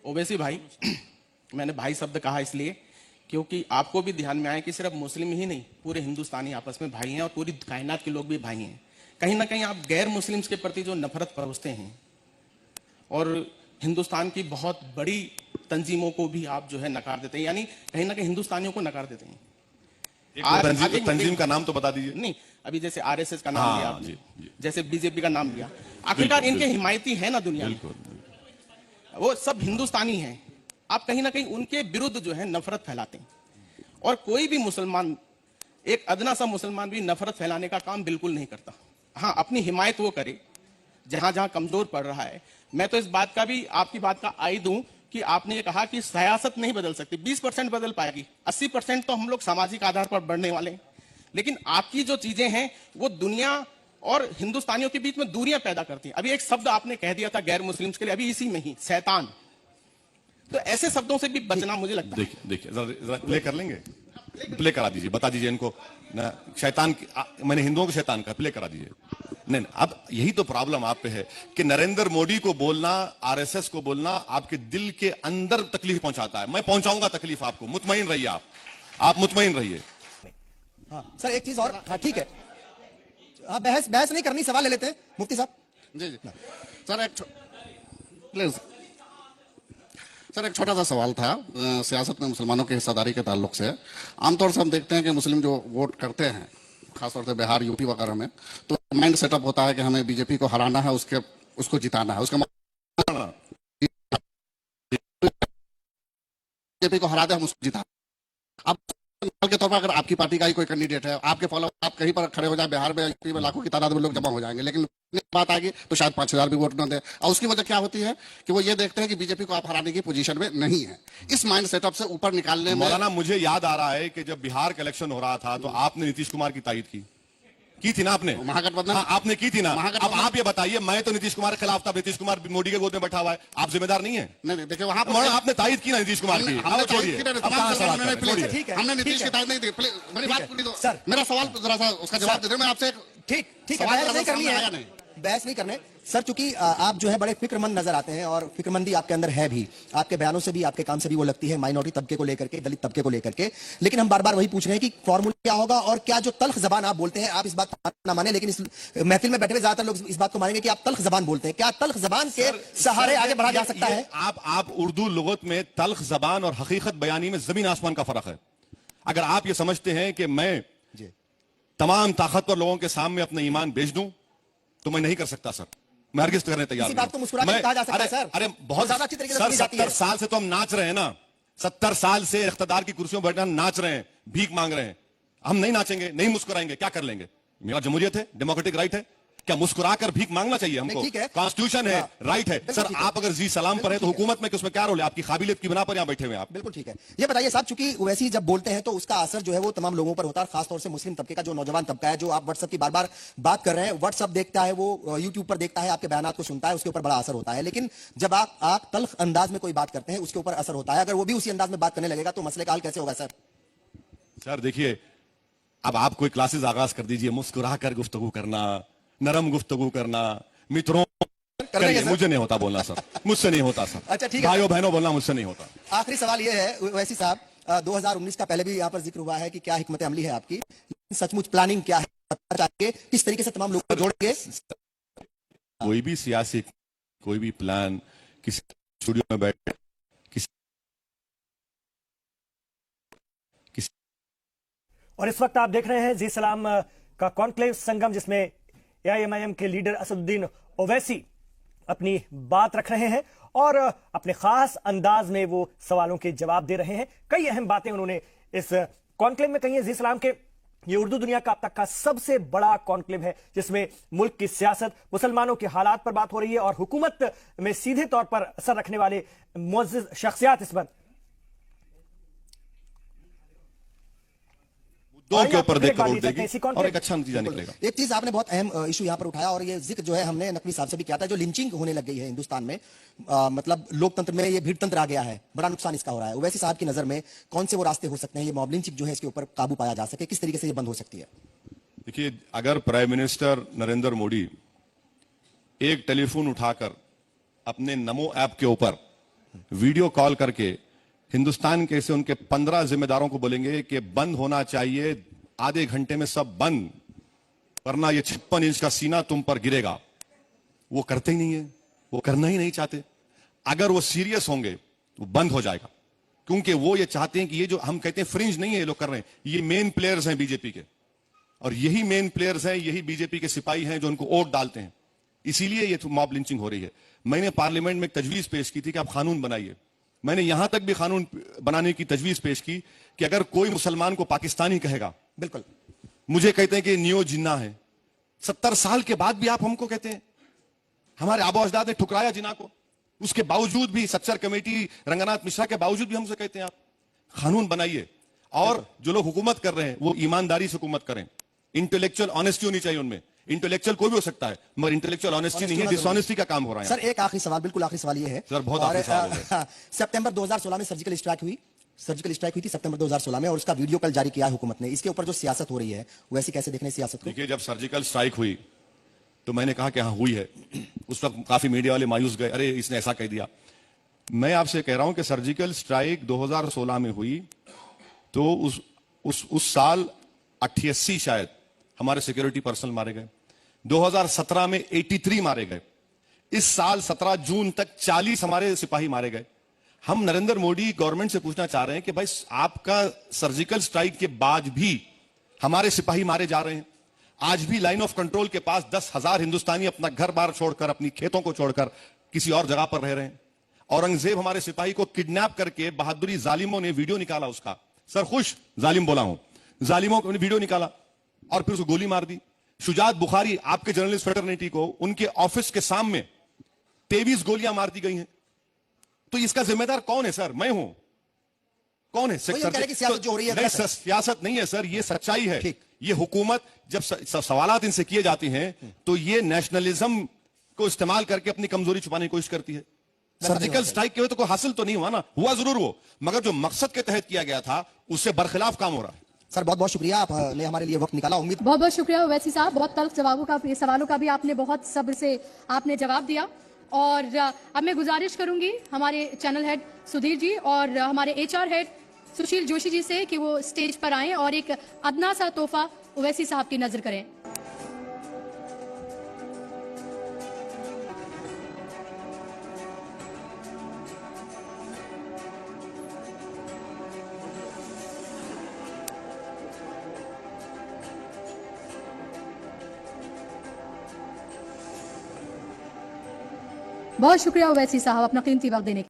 ओवैसी भाई, मैंने भाई शब्द कहा इसलिए क्योंकि आपको भी ध्यान में आए कि सिर्फ मुस्लिम ही नहीं, पूरे हिंदुस्तानी आपस में भाई हैं और पूरी कायनात के लोग भी भाई हैं। कहीं ना कहीं आप गैर मुस्लिम्स के प्रति जो नफरत परोसते हैं और हिंदुस्तान की बहुत बड़ी तंजीमों को भी आप जो है नकार देते हैं, यानी कहीं ना कहीं हिंदुस्तानियों को नकार देते हैं। तंजीम का नाम तो बता दीजिए। नहीं, अभी जैसे आरएसएस का नाम लिया आपने, जैसे बीजेपी का नाम लिया, आखिरकार इनके हिमायती है ना दुनिया में, वो सब हिंदुस्तानी हैं। आप कहीं ना कहीं उनके विरुद्ध जो है नफरत फैलाते हैं। और कोई भी मुसलमान, एक अदना सा मुसलमान भी नफरत फैलाने का काम बिल्कुल नहीं करता। हाँ, अपनी हिमायत वो करे जहां जहां कमजोर पड़ रहा है। मैं तो इस बात का भी, आपकी बात का आईद हूं कि आपने ये कहा कि सियासत नहीं बदल सकती, 20% बदल पाएगी, 80% तो हम लोग सामाजिक आधार पर बढ़ने वाले हैं। लेकिन आपकी जो चीजें हैं वो दुनिया और हिंदुस्तानियों के बीच में दूरियां पैदा करती हैं। अभी एक शब्द आपने कह दिया था गैर मुस्लिम्स के लिए, अभी इसी में ही, शैतान। तो ऐसे शब्दों से भी बचना मुझे लगता है। देखिए जरा प्ले कर लेंगे, प्ले करा दीजिए, बता दीजिए इनको ना शैतान। मैंने हिंदुओं को शैतान का प्ले करा दीजिए। नहीं, अब यही तो प्रॉब्लम आप पे है कि नरेंद्र मोदी को बोलना, आरएसएस को बोलना आपके दिल के अंदर तकलीफ पहुंचाता है। मैं पहुंचाऊंगा तकलीफ आपको, मुतमईन रहिए, आप मुतमईन रहिए। हाँ सर, एक चीज और, हाँ ठीक है, हाँ बहस नहीं करनी, सवाल ले लेते हैं मुफ्ती साहब। जी जी सर, प्लीज सर, एक छोटा सा सवाल था सियासत में मुसलमानों की हिस्सेदारी के ताल्लुक से। आमतौर से हम देखते हैं कि मुस्लिम जो वोट करते हैं, खासतौर से बिहार, यूपी वगैरह में, तो माइंड सेटअप होता है कि हमें बीजेपी को हराना है, उसको जिताना है, बीजेपी को हरा दे, हम उसको जिता। अब के तौर पर अगर आपकी पार्टी का ही कोई कैंडिडेट है, आपके फॉलो, आप कहीं पर खड़े हो जाए, बिहार में, यूपी में लाखों की तादाद में लोग जमा हो जाएंगे, लेकिन बात आएगी तो शायद 5,000 भी वोट न दे। और उसकी वजह क्या होती है कि वो ये देखते हैं कि बीजेपी को आप हराने की पोजीशन में नहीं है। इस माइंड सेटअप से ऊपर निकालने में, मौलाना मुझे याद आ रहा है कि जब बिहार का इलेक्शन हो रहा था तो आपने नीतीश कुमार की तायद की थी ना आपने, महागठबंधन। हाँ, आपने की थी ना। अब आप ये बताइए, मैं तो नीतीश कुमार के खिलाफ था, नीतीश कुमार मोदी के गोद में बैठा हुआ है, आप जिम्मेदार नहीं है? नहीं, देखिए वहां पर आपने तायद की ना नीतीश कुमार की। हमने नीतीश की तायद नहीं दी। मेरी बात पूरी, तो मेरा सवाल जरा सा उसका जवाब दे दो। मैं आपसे ठीक है, बहस नहीं करनी है, बहस नहीं करने सर, चूंकि आप जो है बड़े फिक्रमंद नजर आते हैं और फिक्रमंदी आपके अंदर है भी, आपके बयानों से भी, आपके काम से भी वो लगती है, माइनॉरिटी तबके को लेकर के, दलित तबके को लेकर के। लेकिन हम बार बार वही पूछ रहे हैं कि फॉर्मूला क्या होगा और क्या जो तल्ख जबान आप बोलते हैं, आप इस बात को ना माने, लेकिन इस महफिल में बैठे हुए ज्यादातर लोग इस बात को मानेंगे कि आप तल्ख जबान बोलते हैं। क्या तल्ख जबान के सहारे आगे बढ़ा जा सकता है? आप उर्दू लुगत में तल्ख जबान और हकीकत बयानी में जमीन आसमान का फर्क है। अगर आप ये समझते हैं कि मैं तमाम ताकतवर लोगों के सामने अपना ईमान बेच दूं तो मैं नहीं कर सकता सर, मैं हरगिज़ करने तैयार नहीं। तो मुस्कुरा के कहा जा सकता है सर। अरे बहुत ज्यादा अच्छी तरीके से 70 साल से तो हम नाच रहे हैं ना, 70 साल से इख्तिदार की कुर्सियों पर बैठना नाच रहे हैं, भीख मांग रहे हैं। हम नहीं नाचेंगे, नहीं मुस्कुराएंगे, क्या कर लेंगे? मेरा जमहूरियत है, डेमोक्रेटिक राइट है, क्या मुस्कुराकर भीख मांगना चाहिए हमको? कॉन्स्टिट्यूशन है, राइट है सर। आप अगर जी सलाम पर है तो हुकूमत में उसमें क्या रोल है? आपकी काबिलियत की बिना पर यहां बैठे हुए आप। बिल्कुल ठीक है। ये बताइए साहब, चूंकि वैसे जब बोलते हैं तो उसका असर जो है वो तमाम लोगों पर होता है, खासतौर से मुस्लिम तबके का, जो नौजवान तबका है, जो आप व्हाट्सएप की बार बार बात कर रहे हैं, व्हाट्सएप देखता है, वो यूट्यूब पर देखता है, आपके बयान को सुनता है, उसके ऊपर बड़ा असर होता है। लेकिन जब आप तल्ख अंदाज में कोई बात करते हैं, उसके ऊपर असर होता है। अगर वो भी उसी अंदाज में बात करने लगेगा तो मसले का हल कैसे होगा सर? सर देखिए, अब आप कोई क्लासेस आगाज कर दीजिए, मुस्कुरा कर गुफ्तगू करना, नरम गुफ्तगू करना, मित्रों करिए, मुझे नहीं होता बोलना सर, मुझसे नहीं होता सर। अच्छा ठीक है, भाइयों बहनों बोलना मुझसे नहीं होता। आखिरी सवाल ये है वैसी साहब, 2019 का पहले भी यहाँ पर जिक्र हुआ है कि क्या हिकमत अमली है आपकी, सचमुच प्लानिंग क्या है, किस तरीके से तमाम लोगों को जोड़ेंगे? कोई भी सियासी, कोई भी प्लान किसी स्टूडियो में बैठ और इस वक्त आप देख रहे हैं जी सलाम का कॉन्क्लेव संगम, जिसमें एआईएमआईएम के लीडर असदुद्दीन ओवैसी अपनी बात रख रहे हैं और अपने खास अंदाज में वो सवालों के जवाब दे रहे हैं। कई अहम बातें उन्होंने इस कॉन्क्लेव में कही है। जी सलाम के ये उर्दू दुनिया का अब तक का सबसे बड़ा कॉन्क्लेव है, जिसमें मुल्क की सियासत, मुसलमानों के हालात पर बात हो रही है और हुकूमत में सीधे तौर पर असर रखने वाले मुअज़्ज़िज़ शख्सियात इस पर दो के ऊपर देखकर वोट देगी और एक अच्छा नतीजा निकलेगा। एक चीज आपने बहुत अहम इशू यहाँ पर उठाया और ये जिक्र जो है हमने नकवी साहब से भी किया था, जो लिंचिंग होने लग गई है हिंदुस्तान में, मतलब लोकतंत्र में ये भीड़ तंत्र आ गया है, बड़ा नुकसान इसका हो रहा है। ओवैसी साहब की नजर में कौन से वो रास्ते हो सकते हैं, ये मॉब लिंचिंग जो है इसके ऊपर काबू पाया जा सके, किस तरीके से ये बंद हो सकती है? देखिए, अगर प्राइम मिनिस्टर नरेंद्र मोदी एक टेलीफोन उठाकर अपने नमो ऐप के ऊपर वीडियो कॉल करके हिंदुस्तान के से उनके 15 जिम्मेदारों को बोलेंगे कि बंद होना चाहिए, आधे घंटे में सब बंद, वरना ये 56 इंच का सीना तुम पर गिरेगा। वो करते ही नहीं है, वो करना ही नहीं चाहते। अगर वो सीरियस होंगे तो बंद हो जाएगा, क्योंकि वो ये चाहते हैं कि ये जो हम कहते हैं फ्रिंज नहीं है ये लोग कर रहे हैं, ये मेन प्लेयर्स हैं बीजेपी के, और यही मेन प्लेयर्स हैं, यही बीजेपी के सिपाही हैं जो उनको वोट डालते हैं। इसीलिए ये मॉब लिंचिंग हो रही है। मैंने पार्लियामेंट में एक तजवीज पेश की थी कि आप कानून बनाइए। मैंने यहां तक भी कानून बनाने की तजवीज पेश की कि अगर कोई मुसलमान को पाकिस्तानी कहेगा, बिल्कुल, मुझे कहते हैं कि नियो जिन्ना है, 70 साल के बाद भी आप हमको कहते हैं। हमारे आबो अजदाद ने ठुकराया जिन्ना को, उसके बावजूद भी सच्चर कमेटी रंगनाथ मिश्रा के बावजूद भी हमसे कहते हैं आप कानून बनाइए। और जो लोग हुकूमत कर रहे हैं वो ईमानदारी से हुकूमत करें, इंटेलेक्चुअल ऑनेस्टी होनी चाहिए उनमें। इंटेलेक्चुअल कोई भी हो सकता है, मगर इंटेलेक्चुअल ऑनेस्टी नहीं है, डिसऑनेस्टी का काम हो रहा है। सर एक आखिरी सवाल, बिल्कुल आखिरी सवाल ये है सर, बहुत आखिरी सवाल है। सितंबर 2016 में सर्जिकल स्ट्राइक हुई थी सितंबर 2016 में, और उसका वीडियो कल जारी किया है हुकूमत ने। इसके ऊपर जो सियासत हो रही है वैसी कैसे देखने सियासत को? देखिए, जब सर्जिकल स्ट्राइक हुई तो मैंने कहा कि हाँ हुई है। उस वक्त काफी मीडिया वाले मायूस गए, अरे इसने ऐसा कह दिया। मैं आपसे कह रहा हूं कि सर्जिकल स्ट्राइक 2016 में हुई तो उस साल 88 शायद हमारे सिक्योरिटी पर्सनल मारे गए, 2017 में 83 मारे गए, इस साल 17 जून तक 40 हमारे सिपाही मारे गए। हम नरेंद्र मोदी गवर्नमेंट से पूछना चाह रहे हैं कि भाई आपका सर्जिकल स्ट्राइक के बाद भी हमारे सिपाही मारे जा रहे हैं। आज भी लाइन ऑफ कंट्रोल के पास 10,000 हिंदुस्तानी अपना घर बार छोड़कर, अपनी खेतों को छोड़कर किसी और जगह पर रह रहे हैं। औरंगजेब हमारे सिपाही को किडनैप करके बहादुरी जालिमों ने वीडियो निकाला उसका, सर खुश जालिम बोला हूं, जालिमों ने वीडियो निकाला और फिर उसको गोली मार दी। शुजात बुखारी आपके जर्नलिस्ट फ्रेटर्निटी को उनके ऑफिस के सामने 23 गोलियां मार दी गई हैं। तो इसका जिम्मेदार कौन है सर? मैं हूं। कौन है? सियासत जो हो रही है नहीं सर, सियासत नहीं है सर, ये सच्चाई है। ये हुकूमत जब सवालात इनसे किए जाते हैं तो ये नेशनलिज्म को इस्तेमाल करके अपनी कमजोरी छुपाने की कोशिश करती है। सर्जिकल स्ट्राइक के हुए तो कोई हासिल तो नहीं हुआ ना, हुआ जरूर वो, मगर जो मकसद के तहत किया गया था उससे बरखिलाफ काम हो रहा है। सर बहुत बहुत शुक्रिया, आपने हमारे लिए वक्त निकाला। उम्मीद बहुत बहुत शुक्रिया ओवैसी साहब, बहुत तल्ख सवालों का भी आपने बहुत सब्र से आपने जवाब दिया। और अब मैं गुजारिश करूंगी हमारे चैनल हेड सुधीर जी और हमारे HR हेड सुशील जोशी जी से कि वो स्टेज पर आएं और एक अदना सा तोहफा ओवैसी साहब की नजर करें। बहुत शुक्रिया ओवैसी साहब अपना कीमती वक्त देने के लिए।